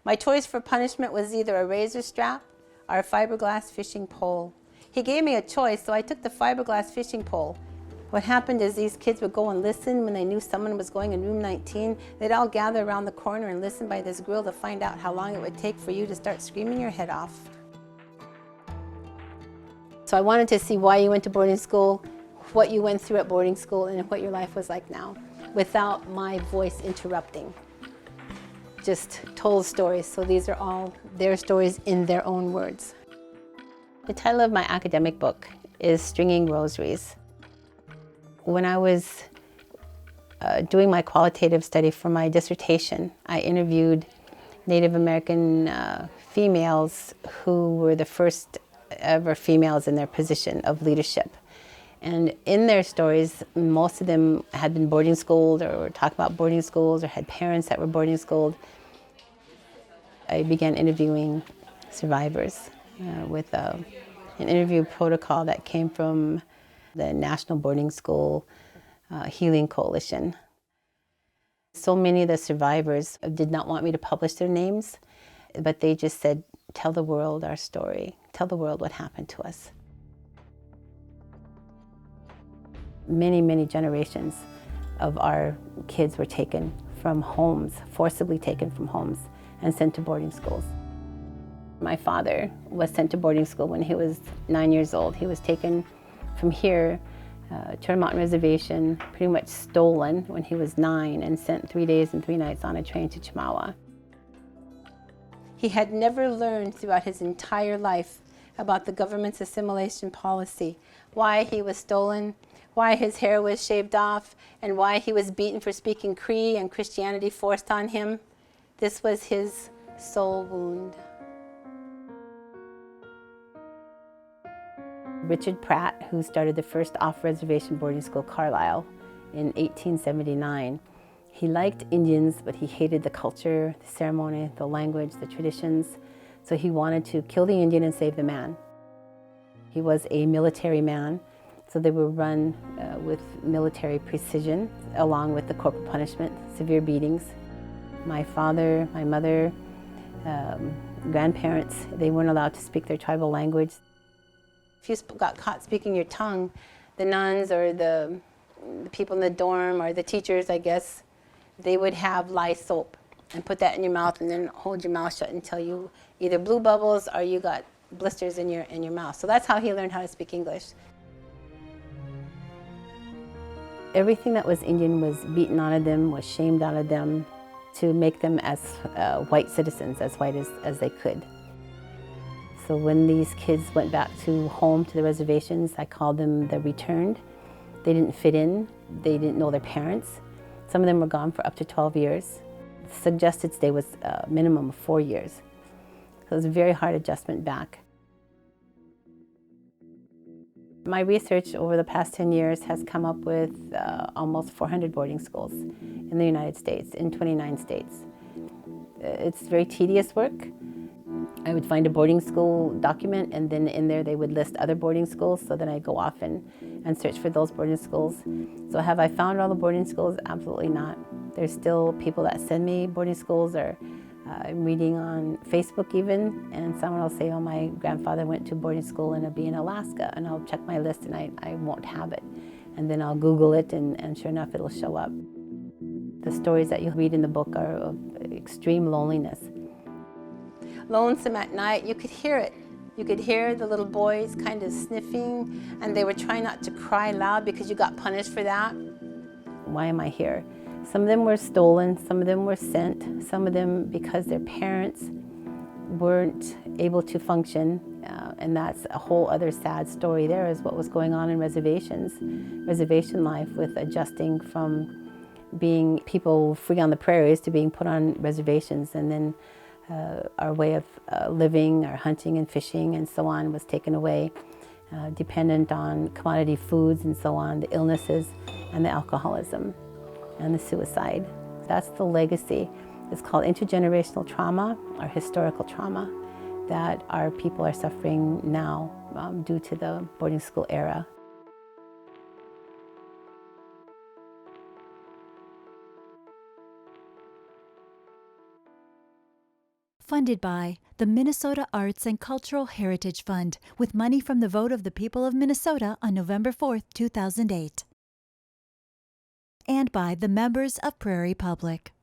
My choice for punishment was either a razor strap or a fiberglass fishing pole. He gave me a choice, so I took the fiberglass fishing pole. What happened is these kids would go and listen when they knew someone was going in room 19. They'd all gather around the corner and listen by this grill to find out how long it would take for you to start screaming your head off. So I wanted to see why you went to boarding school, what you went through at boarding school, and what your life was like now, without my voice interrupting. Just told stories, so these are all their stories in their own words. The title of my academic book is Stringing Rosaries. When I was doing my qualitative study for my dissertation, I interviewed Native American females who were the first ever females in their position of leadership. And in their stories, most of them had been boarding schooled or were talking about boarding schools or had parents that were boarding schooled. I began interviewing survivors with an interview protocol that came from the National Boarding School Healing Coalition. So many of the survivors did not want me to publish their names, but they just said, tell the world our story. Tell the world what happened to us. Many, many generations of our kids were taken from homes, forcibly taken from homes and sent to boarding schools. My father was sent to boarding school when he was 9 years old. He was taken from here, Turtle Mountain Reservation, pretty much stolen when he was 9 and sent 3 days and 3 nights on a train to Chemawa. He had never learned throughout his entire life about the government's assimilation policy, why he was stolen, why his hair was shaved off, and why he was beaten for speaking Cree and Christianity forced on him. This was his soul wound. Richard Pratt, who started the first off-reservation boarding school, Carlisle, in 1879, he liked Indians, but he hated the culture, the ceremony, the language, the traditions. So he wanted to kill the Indian and save the man. He was a military man, so they were run with military precision, along with the corporal punishment, severe beatings. My father, my mother, grandparents, they weren't allowed to speak their tribal language. If you got caught speaking your tongue, the nuns or the people in the dorm or the teachers, I guess, they would have lye soap and put that in your mouth and then hold your mouth shut until you either blew bubbles or you got blisters in your mouth. So that's how he learned how to speak English. Everything that was Indian was beaten out of them, was shamed out of them to make them as white citizens, as white as they could. So when these kids went back to home, to the reservations, I called them the returned. They didn't fit in, they didn't know their parents. Some of them were gone for up to 12 years. The suggested stay was a minimum of 4 years. So it was a very hard adjustment back. My research over the past 10 years has come up with almost 400 boarding schools in the United States, in 29 states. It's very tedious work. I would find a boarding school document, and then in there they would list other boarding schools, so then I'd go off and search for those boarding schools. So have I found all the boarding schools? Absolutely not. There's still people that send me boarding schools, or I'm reading on Facebook even, and someone will say, oh, my grandfather went to boarding school in Alaska, and I'll check my list and I won't have it. And then I'll Google it, and sure enough, it'll show up. The stories that you'll read in the book are of extreme loneliness. Lonesome at night, you could hear it. You could hear the little boys kind of sniffing, and they were trying not to cry loud because you got punished for that. Why am I here? Some of them were stolen, some of them were sent, some of them because their parents weren't able to function, and that's a whole other sad story there, is what was going on in reservations. Reservation life, with adjusting from being people free on the prairies to being put on reservations, and then our way of living, our hunting and fishing and so on, was taken away, dependent on commodity foods and so on, the illnesses and the alcoholism and the suicide. That's the legacy. It's called intergenerational trauma or historical trauma that our people are suffering now due to the boarding school era. Funded by the Minnesota Arts and Cultural Heritage Fund with money from the vote of the people of Minnesota on November 4, 2008. And by the members of Prairie Public.